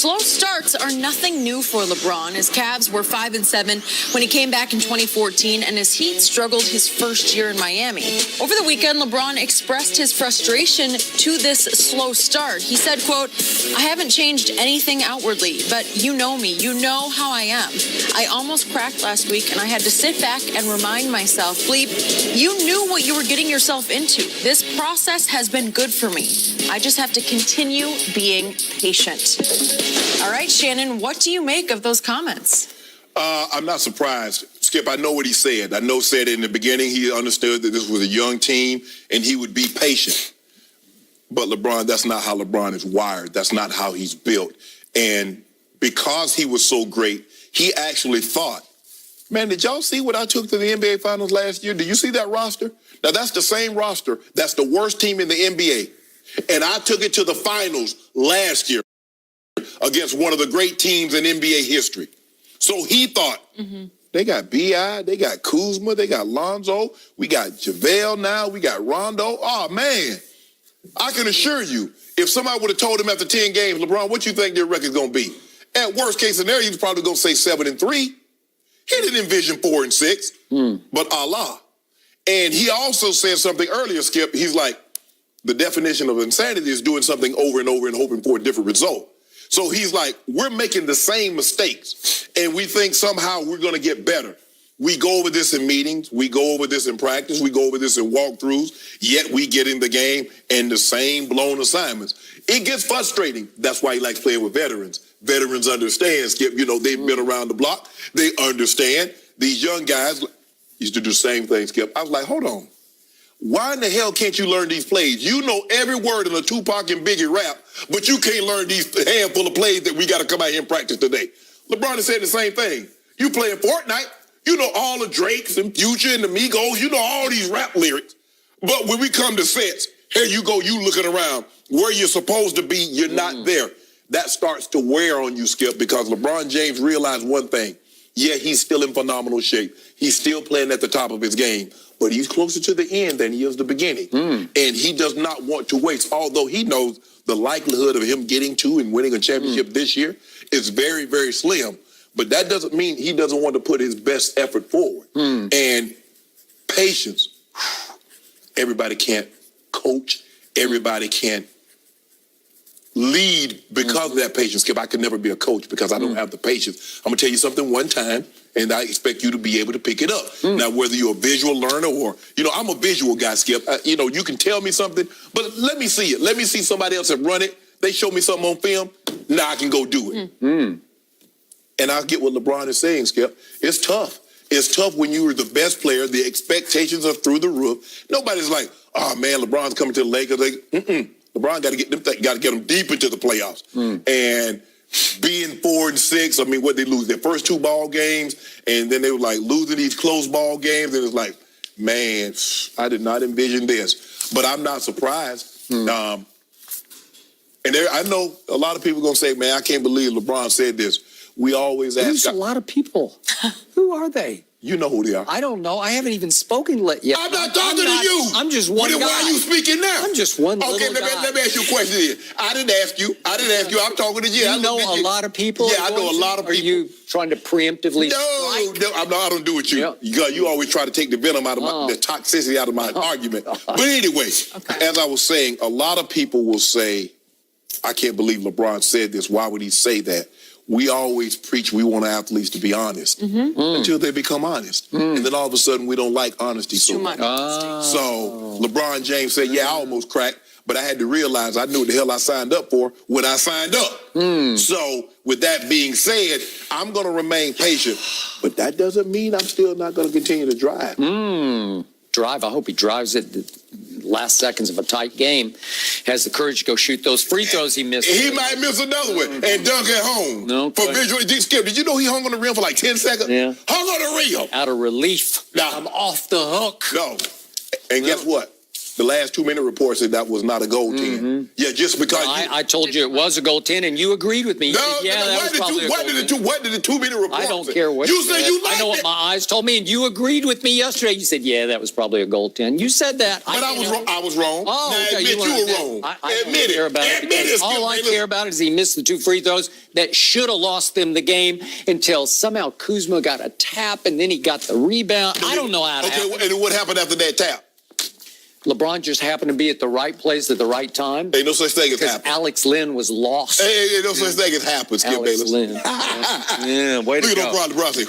Slow starts are nothing new for LeBron. His Cavs were 5-7 when he came back in 2014, and his Heat struggled his first year in Miami. Over the weekend, LeBron expressed his frustration to this slow start. He said, quote, "I haven't changed anything outwardly, but you know me. You know how I am. I almost cracked last week, and I had to sit back and remind myself, Bleep, you knew what you were getting yourself into. This process has been good for me. I just have to continue being patient." All right, Shannon, what do you make of those comments? I'm not surprised. Skip, I know what he said. I know said in the beginning he understood that this was a young team and he would be patient. But LeBron, that's not how LeBron is wired. That's not how he's built. And because he was so great, he actually thought, man, did y'all see what I took to the NBA Finals last year? Did you see that roster? Now, that's the same roster. That's the worst team in the NBA. And I took it to the finals last year against one of the great teams in NBA history. So he thought, they got B.I., they got Kuzma, they got Lonzo, we got JaVale now, we got Rondo. Oh, man, I can assure you, if somebody would have told him after 10 games, LeBron, what you think their record's going to be? At worst case scenario, he's probably going to say 7-3. He didn't envision 4-6, but Allah. And he also said something earlier, Skip. He's like, the definition of insanity is doing something over and over and hoping for a different result. So he's like, we're making the same mistakes, and we think somehow we're going to get better. We go over this in meetings. We go over this in practice. We go over this in walkthroughs, yet we get in the game and the same blown assignments. It gets frustrating. That's why he likes playing with veterans. Veterans understand, Skip. You know, they've been around the block. They understand. These young guys used to do the same thing, Skip. I was like, hold on. Why in the hell can't you learn these plays? You know every word in a Tupac and Biggie rap, but you can't learn these handful of plays that we got to come out here and practice today. LeBron has said the same thing. You playing Fortnite, you know all the Drakes and Future and the Migos, you know all these rap lyrics. But when we come to sets, here you go, you looking around. Where you're supposed to be, you're not there. That starts to wear on you, Skip, because LeBron James realized one thing. Yeah, he's still in phenomenal shape. He's still playing at the top of his game. But he's closer to the end than he is the beginning. And he does not want to waste, although he knows the likelihood of him getting to and winning a championship this year is very, very slim. But that doesn't mean he doesn't want to put his best effort forward. And patience. Everybody can't coach. Everybody can't lead because of that patience. Skip, I could never be a coach because I don't have the patience. I'm going to tell you something one time, and I expect you to be able to pick it up. Now, whether you're a visual learner or, you know, I'm a visual guy, Skip. You know, you can tell me something, but let me see it. Let me see somebody else have run it. They show me something on film. Now I can go do it. And I get what LeBron is saying, Skip. It's tough. It's tough when you were the best player. The expectations are through the roof. Nobody's like, oh, man, LeBron's coming to the Lakers. LeBron got to get them deep into the playoffs. And being 4-6, I mean, what they lose their first 2 ball games, and then they were like losing these close ball games, and it's like, man, I did not envision this. But I'm not surprised. And I know a lot of people are going to say, man, I can't believe LeBron said this. We always ask. There's a lot of people. Who are they? You know who they are. I don't know. I haven't even spoken yet. I'm not talking to you. I'm just one guy. Why are you speaking now? I'm just one little guy. Let me ask you a question here. I didn't ask you. I'm talking to you. You know a lot of people? Yeah, I know a lot of people. Are you trying to preemptively No, I don't do it you. You always try to take the venom out of the toxicity out of my argument. But anyway, as I was saying, a lot of people will say, I can't believe LeBron said this. Why would he say that? We always preach we want athletes to be honest until they become honest. And then all of a sudden we don't like honesty so much. So LeBron James said, yeah, I almost cracked, but I had to realize I knew what the hell I signed up for when I signed up. So with that being said, I'm going to remain patient, but that doesn't mean I'm still not going to continue to drive. I hope he drives it the last seconds of a tight game. Has the courage to go shoot those free throws he missed. He might miss another one and dunk at home. For visual. Skip, did you know he hung on the rim for like 10 seconds? Yeah. Hung on the rim. Out of relief. Now, I'm off the hook. No. And guess what? The last 2-minute report said that was not a goaltend. Yeah, just because I told you it was a goaltend, and you agreed with me. You said, that was probably a goaltend. What did the 2-minute report say? I don't care what you said. You I know what my eyes told me, and you agreed with me yesterday. You said, yeah, that was probably a goaltend. You said that. But I was wrong. I was wrong. Oh, now, okay, admit you were wrong. I admit don't care it. about it. Admit it. All I care about is he missed the 2 free throws that should have lost them the game until somehow Kuzma got a tap, and then he got the rebound. I don't know how to happen. And what happened after that tap? LeBron just happened to be at the right place at the right time. Ain't no such thing as happen. Alex Lynn was lost. Ain't no such thing as happen, Skip Alex Bayless. Lynn. Yeah, way to Look go. at LeBron say,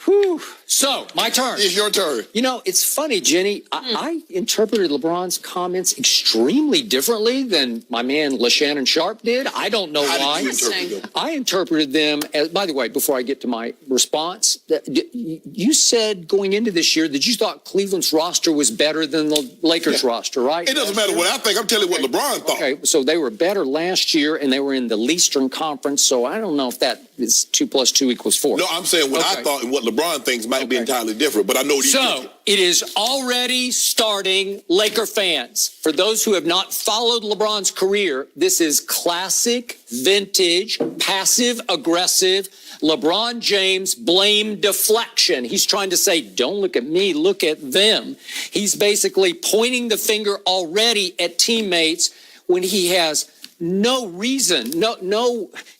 Whew. So, my turn. it's your turn. You know, it's funny, Jenny. I interpreted LeBron's comments extremely differently than my man LaShannon Sharp did. I don't know How why. did you interpret them? I interpreted them as, by the way, before I get to my response, you said going into this year that you thought Cleveland's roster was better than the Lakers roster, right? It doesn't matter what I think. I'm telling you what LeBron thought. Okay, so they were better last year, and they were in the Eastern Conference, so I don't know if that is 2 + 2 = 4. No, I'm saying what I thought and what LeBron thinks might be entirely different, but I know these. So it is already starting, Laker fans. For those who have not followed LeBron's career, this is classic, vintage, passive-aggressive LeBron James blame deflection. He's trying to say, don't look at me, look at them. He's basically pointing the finger already at teammates when he has no reason,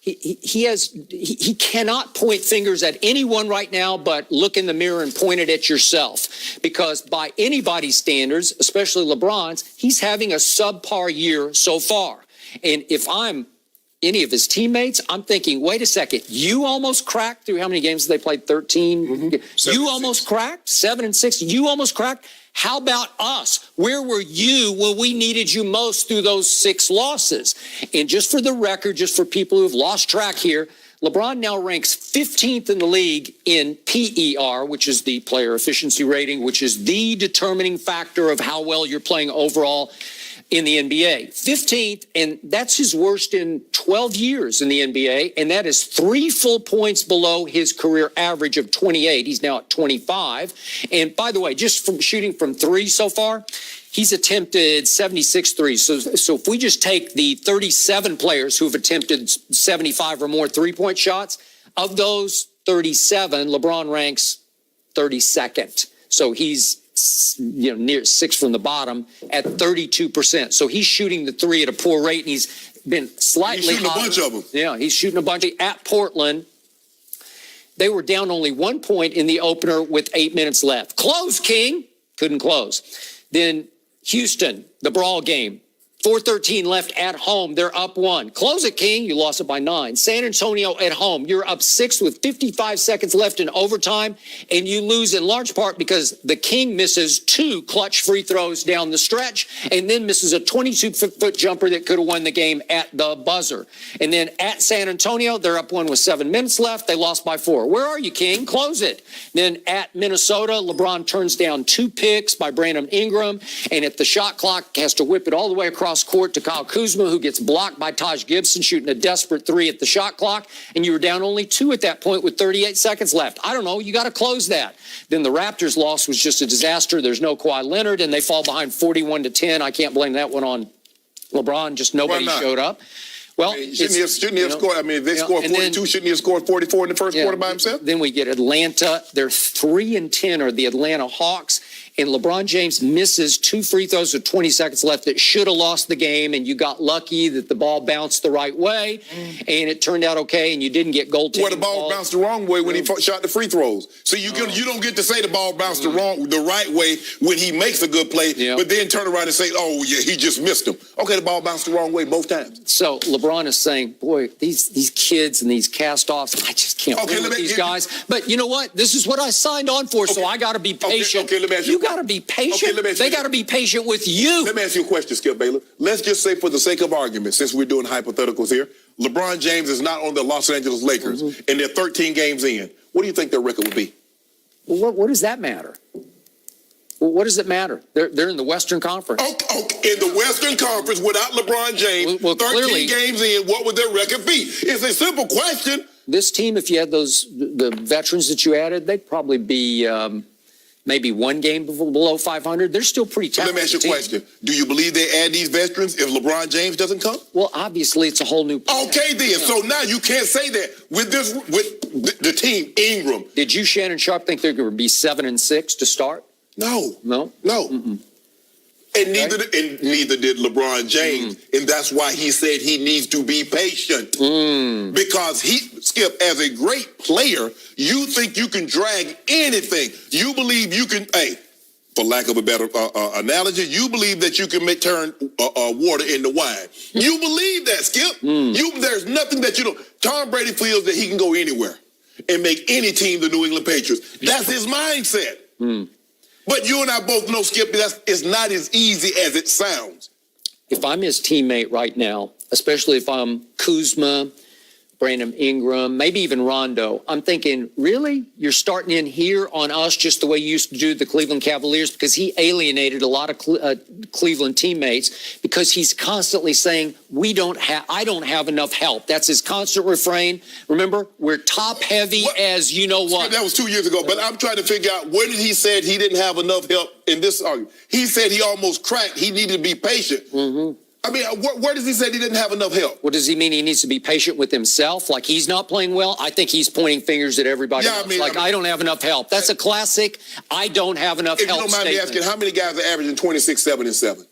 he cannot point fingers at anyone right now, but look in the mirror and point it at yourself. Because by anybody's standards, especially LeBron's, he's having a subpar year so far. And if I'm any of his teammates, I'm thinking, wait a second, you almost cracked through how many games they played? 13? Mm-hmm. You almost cracked? 7 and 6? You almost cracked? How about us? Where were you when we needed you most through those 6 losses? And just for the record, just for people who have lost track here, LeBron now ranks 15th in the league in PER, which is the player efficiency rating, which is the determining factor of how well you're playing overall in the NBA. 15th, and that's his worst in 12 years in the NBA, and that is 3 full points below his career average of 28. He's now at 25. And by the way, just from shooting from 3 so far, he's attempted 76 threes. So if we just take the 37 players who have attempted 75 or more three-point shots, of those 37, LeBron ranks 32nd. So he's near 6 from the bottom at 32%. So he's shooting the 3 at a poor rate, and he's been slightly He's shooting a bunch of them. Yeah, he's shooting a bunch. At Portland, they were down only 1 point in the opener with 8 minutes left. Close, King. Couldn't close. Then Houston, the brawl game. 4:13 left at home. They're up 1. Close it, King. You lost it by 9. San Antonio at home. You're up 6 with 55 seconds left in overtime, and you lose in large part because the King misses 2 clutch free throws down the stretch and then misses a 22-foot jumper that could have won the game at the buzzer. And then at San Antonio, they're up 1 with 7 minutes left. They lost by 4. Where are you, King? Close it. Then at Minnesota, LeBron turns down 2 picks by Brandon Ingram, and at the shot clock has to whip it all the way across court to Kyle Kuzma, who gets blocked by Taj Gibson shooting a desperate 3 at the shot clock, and you were down only 2 at that point with 38 seconds left. I don't know. You got to close that. Then the Raptors' loss was just a disaster. There's no Kawhi Leonard, and they fall behind 41-10. I can't blame that one on LeBron. Just nobody showed up. Well, shouldn't he have scored? I mean, if they scored 42, shouldn't he have scored 44 in the first quarter by himself? Then we get Atlanta. They're 3-10 are the Atlanta Hawks. And LeBron James misses 2 free throws with 20 seconds left that should have lost the game, and you got lucky that the ball bounced the right way, and it turned out okay, and you didn't get goaltending. Well, the ball bounced the wrong way when he shot the free throws. So you don't get to say the ball bounced the right way when he makes a good play, but then turn around and say, oh, yeah, he just missed him. Okay, the ball bounced the wrong way both times. So LeBron is saying, boy, these kids and these cast-offs, I just can't win with these guys. But you know what? This is what I signed on for, so I got to be patient. Okay, let me ask you. You got to be patient. They got to be patient with you. Let me ask you a question, Skip Bayless. Let's just say, for the sake of argument, since we're doing hypotheticals here, LeBron James is not on the Los Angeles Lakers, and they're 13 games in. What do you think their record would be? Well, what does that matter? Well, what does it matter? They're in the Western Conference. Okay. In the Western Conference, without LeBron James, 13 clearly, games in, what would their record be? It's a simple question. This team, if you had the veterans that you added, they'd probably be maybe one game below 500. They're still pretty talented. Let me ask you a question. Do you believe they add these veterans if LeBron James doesn't come? Well, obviously, it's a whole new plan. Okay, then. So now you can't say that with the team, Ingram. Did you, Shannon Sharp, think they're going to be 7-6 to start? No. No? No. Mm-mm. And neither did LeBron James. And that's why he said he needs to be patient. Because Skip, as a great player, you think you can drag anything. You believe you can, for lack of a better analogy, you believe that you can turn water into wine. You believe that, Skip. There's nothing that you don't. Tom Brady feels that he can go anywhere and make any team the New England Patriots. That's his mindset. But you and I both know, Skip, it's not as easy as it sounds. If I'm his teammate right now, especially if I'm Kuzma, Brandon Ingram, maybe even Rondo, I'm thinking, really? You're starting in here on us just the way you used to do the Cleveland Cavaliers? Because he alienated a lot of Cleveland teammates because he's constantly saying, I don't have enough help. That's his constant refrain. Remember, we're top heavy as you know what. That was 2 years ago, but I'm trying to figure out where did he say he didn't have enough help in this argument? He said he almost cracked. He needed to be patient. I mean, where does he say he didn't have enough help? What does he mean? He needs to be patient with himself, like he's not playing well? I think he's pointing fingers at everybody else. I don't have enough help. That's a classic, I don't have enough help If you don't mind me asking, how many guys are averaging 26, 7, and 7?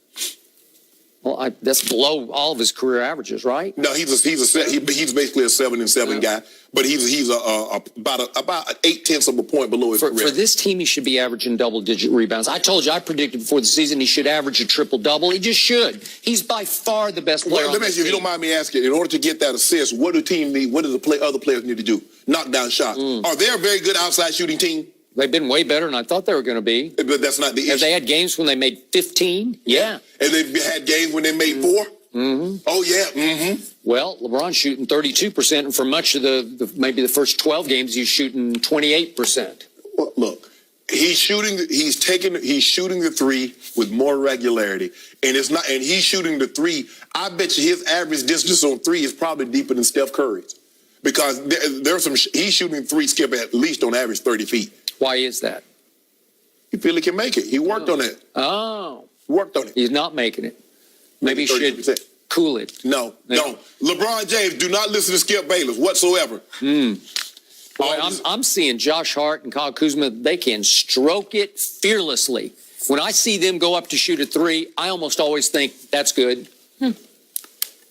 Well, that's below all of his career averages, right? No, he's basically a 7 and 7 guy, but he's about 8/10 of a point below his career. For this team, he should be averaging double-digit rebounds. I told you, I predicted before the season he should average a triple-double. He just should. He's by far the best player. Let me ask you, if you don't mind me asking, in order to get that assist, what do the team need? What do the other players need to do? Knock down shots. Are they a very good outside shooting team? They've been way better than I thought they were going to be. But that's not the issue. Have they had games when they made 15? Yeah. And they've had games when they made 4? Oh, yeah. Well, LeBron's shooting 32%, and for much of maybe the first 12 games, he's shooting 28%. Well, look, he's shooting the three with more regularity. And he's shooting the three. I bet you his average distance on three is probably deeper than Steph Curry's. Because he's shooting three, Skip, at least on average 30 feet. Why is that? He feel he can make it. He worked on it. Oh. Worked on it. He's not making it. Maybe he should cool it. No, don't. LeBron James, do not listen to Skip Bayless whatsoever. Boy, I'm seeing Josh Hart and Kyle Kuzma. They can stroke it fearlessly. When I see them go up to shoot a three, I almost always think that's good.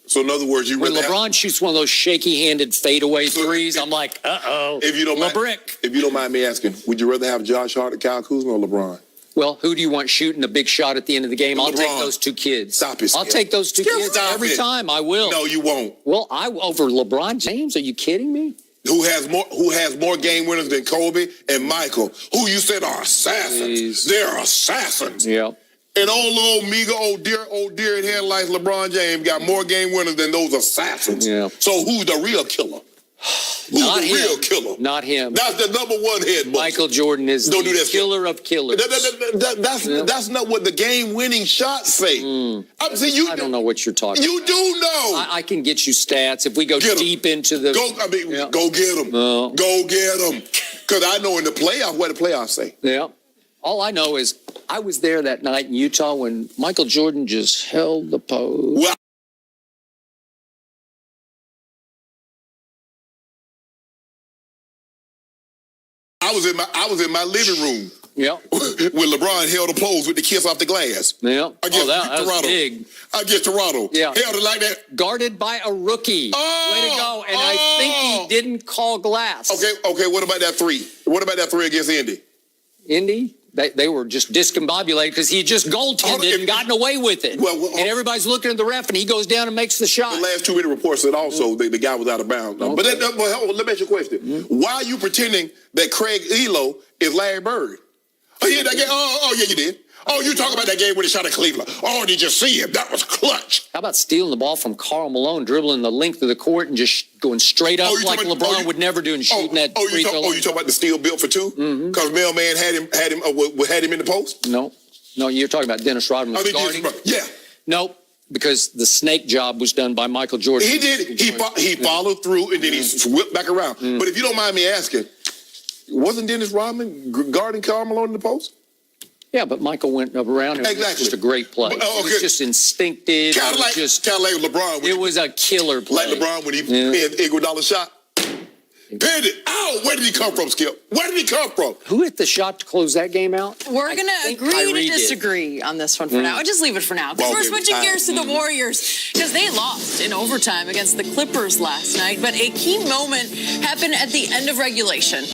So in other words, when LeBron shoots one of those shaky-handed fadeaway threes, I'm like, uh-oh. If you don't mind me asking, would you rather have Josh Hart or Kyle Kuzma or LeBron? Well, who do you want shooting a big shot at the end of the game? LeBron. I'll take those two kids. Stop it. I'll take those two kids every time. I will. No, you won't. Well, over LeBron James? Are you kidding me? Who has more game winners than Kobe and Michael, who you said are assassins. They're assassins. Yeah. And old Miga, old deer in headlights, LeBron James got more game winners than those assassins. Yeah. So who's the real killer? Who's Not the him. real killer? Not him. That's the number one head. Michael Jordan is the killer of killers. That's not what the game-winning shots say. I don't know what you're talking about. You do know. I can get you stats if we go deep into the... Go get them. Go get them. Because I know in the playoffs, what the playoffs say. Yeah. All I know is I was there that night in Utah when Michael Jordan just held the pose. Well, I was in my living room. Yeah. When LeBron held a pose with the kiss off the glass. Yeah. Against that was big. Against Toronto. Yeah. Held it like that. Guarded by a rookie. Way to go. And I think he didn't call glass. Okay. What about that three? What about that three against Indy? Indy? They were just discombobulated because he just goaltended and gotten away with it. And everybody's looking at the ref, and he goes down and makes the shot. The last 2 minute reports said also the guy was out of bounds. Okay. But let me ask you a question. Why are you pretending that Craig Elo is Larry Bird? Oh, yeah, that game? Yeah, you did. Oh, you talking about that game when he shot at Cleveland. Oh, did you see him? That was clutch. How about stealing the ball from Karl Malone, dribbling the length of the court and just going straight up like LeBron would never do and shooting that free throw? You talking about the steal built for two? Because Mailman had him in the post? No, you're talking about Dennis Rodman guarding. Yeah. Nope. Because the snake job was done by Michael Jordan. He did. He followed through and then he whipped back around. But if you don't mind me asking, Wasn't Dennis Rodman guarding Carmelo in the post? Yeah, but Michael went around and it was just a great play. It was just instinctive. Kind of like LeBron. It was a killer play. Like LeBron when he pinned Iguodala's shot. Pinned it. Ow! Where did he come from, Skip? Where did he come from? Who hit the shot to close that game out? We're going to agree to disagree on this one for now. I'll just leave it for now. Because we're switching gears to the Warriors because they lost in overtime against the Clippers last night. But a key moment happened at the end of regulation.